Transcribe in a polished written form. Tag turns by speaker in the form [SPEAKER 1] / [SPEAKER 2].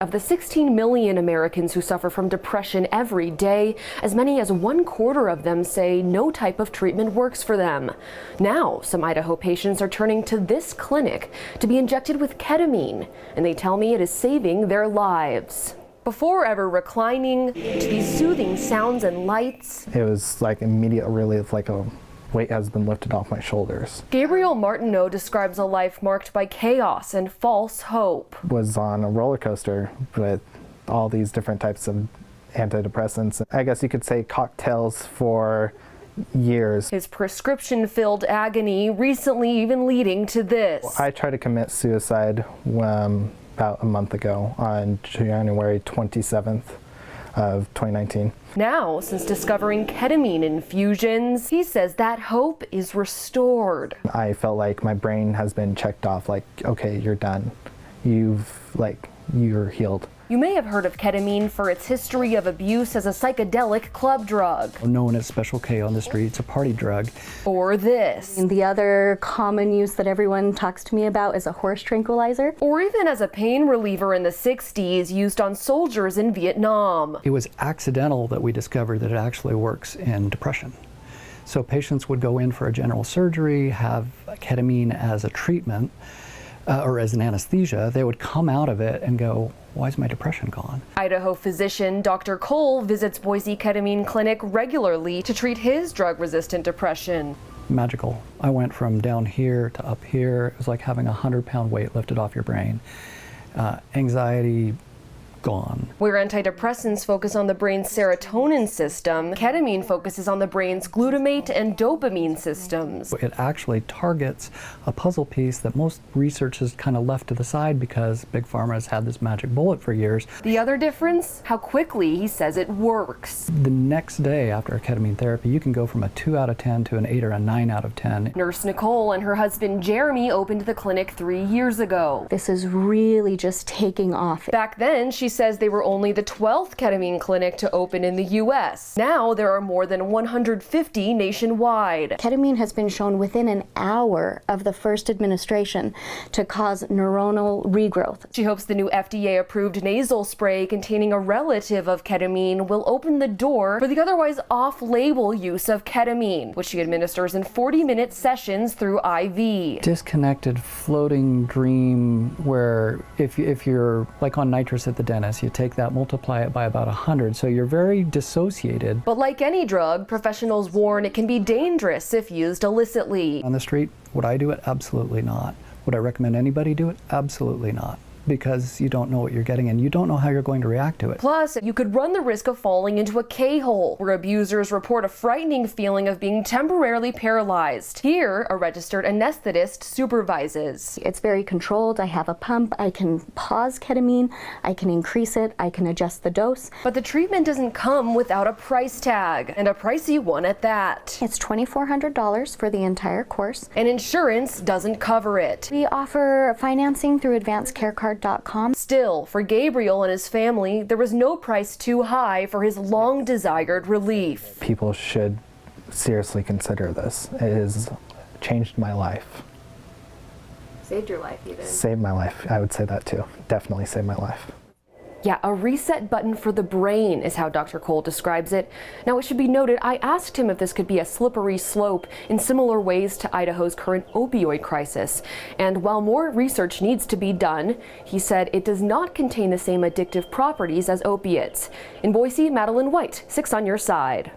[SPEAKER 1] Of the 16 million Americans who suffer from depression every day, as many as 1/4 of them say no type of treatment works for them. Now, some Idaho patients are turning to this clinic to be injected with ketamine, and they tell me it is saving their lives. Before ever reclining to these soothing sounds and lights,
[SPEAKER 2] it was like immediate relief, like a weight has been lifted off my shoulders.
[SPEAKER 1] Gabriel Martineau describes a life marked by chaos and false hope.
[SPEAKER 2] Was on a roller coaster with all these different types of antidepressants. I guess you could say cocktails for years.
[SPEAKER 1] His prescription-filled agony recently even leading to this.
[SPEAKER 2] I tried to commit suicide about a month ago on January 27th of 2019.
[SPEAKER 1] Now, since discovering ketamine infusions, he says that hope is restored.
[SPEAKER 2] I felt like my brain has been checked off, like, okay, you're done. You're healed.
[SPEAKER 1] You may have heard of ketamine for its history of abuse as a psychedelic club drug.
[SPEAKER 3] Known as Special K on the street, it's a party drug.
[SPEAKER 1] Or this.
[SPEAKER 4] And the other common use that everyone talks to me about is a horse tranquilizer.
[SPEAKER 1] Or even as a pain reliever in the 60s used on soldiers in Vietnam.
[SPEAKER 3] It was accidental that we discovered that it actually works in depression. So patients would go in for a general surgery, have ketamine as a treatment, or as an anesthesia. They would come out of it and go, why is my depression gone?
[SPEAKER 1] Idaho physician Dr. Cole visits Boise Ketamine Clinic regularly to treat his drug-resistant depression.
[SPEAKER 3] Magical. I went from down here to up here. It was like having a 100-pound weight lifted off your brain. Anxiety gone.
[SPEAKER 1] Where antidepressants focus on the brain's serotonin system, ketamine focuses on the brain's glutamate and dopamine systems.
[SPEAKER 3] It actually targets a puzzle piece that most research has kind of left to the side because Big Pharma has had this magic bullet for years.
[SPEAKER 1] The other difference? How quickly he says it works.
[SPEAKER 3] The next day after a ketamine therapy, you can go from a 2 out of 10 to an 8 or a 9 out of 10.
[SPEAKER 1] Nurse Nicole and her husband Jeremy opened the clinic 3 years ago.
[SPEAKER 4] This is really just taking off.
[SPEAKER 1] Back then, she says they were only the 12th ketamine clinic to open in the U.S. Now there are more than 150 nationwide.
[SPEAKER 4] Ketamine has been shown within an hour of the first administration to cause neuronal regrowth.
[SPEAKER 1] She hopes the new FDA-approved nasal spray containing a relative of ketamine will open the door for the otherwise off-label use of ketamine, which she administers in 40-minute sessions through IV.
[SPEAKER 3] Disconnected, floating dream where if you're like on nitrous at the dentist, you take that, multiply it by about 100, so you're very dissociated.
[SPEAKER 1] But like any drug, professionals warn it can be dangerous if used illicitly.
[SPEAKER 3] On the street, would I do it? Absolutely not. Would I recommend anybody do it? Absolutely not. Because you don't know what you're getting and you don't know how you're going to react to it.
[SPEAKER 1] Plus, you could run the risk of falling into a K-hole, where abusers report a frightening feeling of being temporarily paralyzed. Here, a registered anesthetist supervises.
[SPEAKER 4] It's very controlled. I have a pump. I can pause ketamine. I can increase it. I can adjust the dose.
[SPEAKER 1] But the treatment doesn't come without a price tag, and a pricey one at that.
[SPEAKER 4] It's $2,400 for the entire course.
[SPEAKER 1] And insurance doesn't cover it.
[SPEAKER 4] We offer financing through advancedcarecard.com.
[SPEAKER 1] Still, for Gabriel and his family, there was no price too high for his long-desired relief.
[SPEAKER 2] People should seriously consider this. It has changed my life.
[SPEAKER 1] Saved your life, even.
[SPEAKER 2] Saved my life. I would say that too. Definitely saved my life.
[SPEAKER 1] Yeah, a reset button for the brain is how Dr. Cole describes it. Now, it should be noted, I asked him if this could be a slippery slope in similar ways to Idaho's current opioid crisis. And while more research needs to be done, he said it does not contain the same addictive properties as opiates. In Boise, Madeline White, 6 on Your Side.